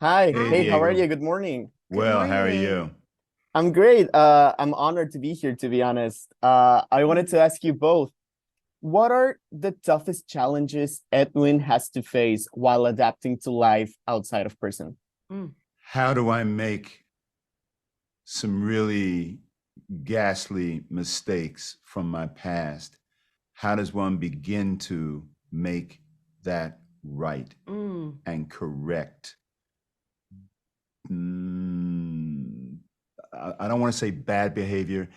Hi. Hey, Hey, how are Diego. you? Good morning. Good Well, how are morning. you? I'm great. I'm honored to be here, to be honest. I wanted to ask you both, what are the toughest challenges Edwin has to face while adapting to life outside of prison? Mm. How do I make some really ghastly mistakes from my past? How does one begin to make that right Mm. and correct? Mm, I don't want to say bad behavior,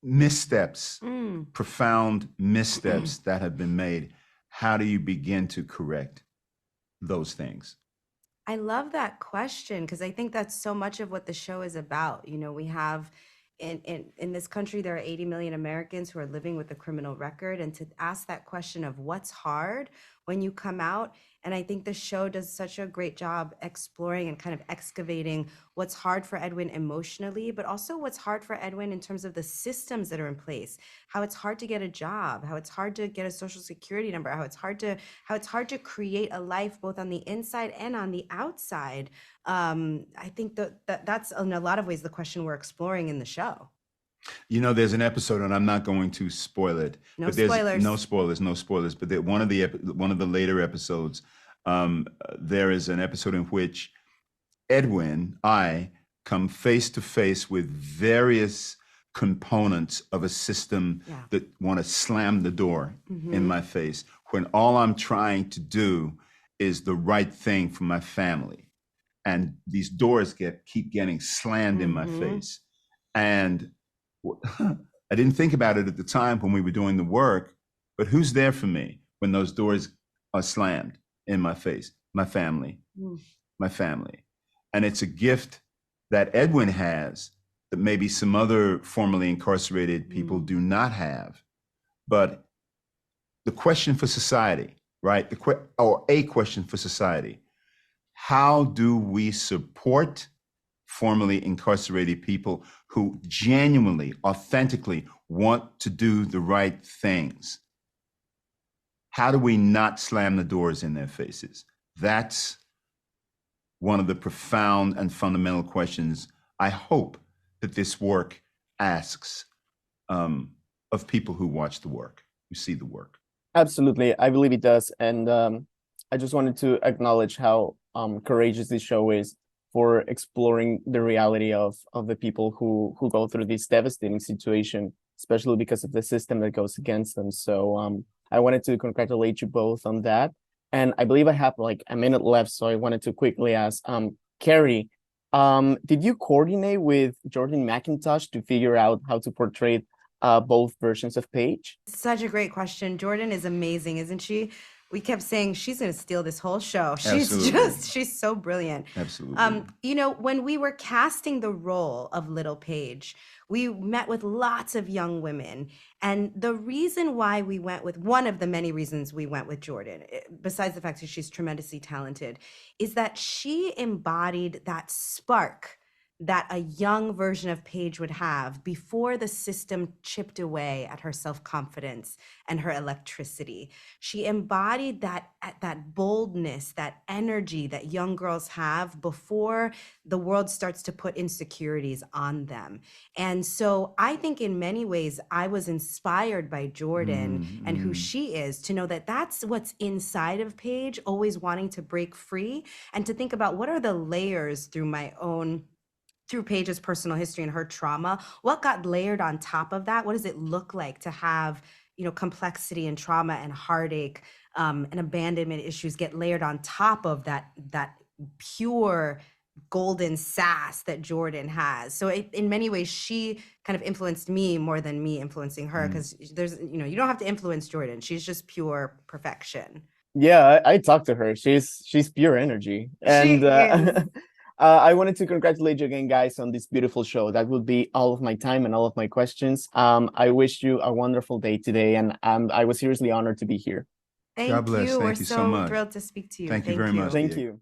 missteps, Mm. profound missteps that have been made. How do you begin to correct those things? I love that question because I think that's so much of what the show is about. We have in this country there are 80 million Americans who are living with a criminal record, and to ask that question of what's hard when you come out, and I think the show does such a great job exploring and kind of excavating what's hard for Edwin emotionally, but also what's hard for Edwin in terms of the systems that are in place, how it's hard to get a job, how it's hard to get a social security number, how it's hard to create a life both on the inside and on the outside. I think that's in a lot of ways the question we're exploring in the show. There's an episode, and I'm not going to spoil it, No but there's spoilers. no spoilers. But one of the later episodes, there is an episode in which I come face to face with various components of a system Yeah. that want to slam the door in Mm-hmm. my face when all I'm trying to do is the right thing for my family, and these doors keep getting slammed in my Mm-hmm. face. And I didn't think about it at the time when we were doing the work, but who's there for me when those doors are slammed in my face? My family, my family. And it's a gift that Edwin has that maybe some other formerly incarcerated people Mm-hmm. do not have. But the question for society, right? Or a question for society: how do we support formerly incarcerated people who genuinely, authentically want to do the right things? How do we not slam the doors in their faces? That's one of the profound and fundamental questions I hope that this work asks, um, of people who watch the work, who see the work. Absolutely, I believe it does. And I just wanted to acknowledge how courageous this show is for exploring the reality of the people who go through this devastating situation, especially because of the system that goes against them. So I wanted to congratulate you both on that. And I believe I have like a minute left, so I wanted to quickly ask, Kerry, did you coordinate with Jordan McIntosh to figure out how to portray both versions of Paige? Such a great question. Jordan is amazing, isn't she? We kept saying she's going to steal this whole show. Absolutely. She's so brilliant. Absolutely. When we were casting the role of Little Paige, we met with lots of young women. And the reason why we went with one of the many reasons we went with Jordan, besides the fact that she's tremendously talented, is that she embodied that spark that a young version of Paige would have before the system chipped away at her self-confidence and her electricity. She embodied that boldness, that energy that young girls have before the world starts to put insecurities on them. And so I think in many ways I was inspired by Jordan and who Mm-hmm. she is, to know that that's what's inside of Paige, always wanting to break free, and to think about what are the layers through Paige's personal history and her trauma, what got layered on top of that? What does it look like to have, complexity and trauma and heartache, and abandonment issues get layered on top of that pure golden sass that Jordan has? So in many ways, she kind of influenced me more than me influencing her, Mm. because you don't have to influence Jordan. She's just pure perfection. Yeah, I talked to her. She's pure energy. She And is. I wanted to congratulate you again, guys, on this beautiful show. That would be all of my time and all of my questions. I wish you a wonderful day today, and I was seriously honored to be here. God Thank bless. you. We're Thank you so so much. thrilled to speak to you. Thank you Thank very much, you. Thank Diego. you.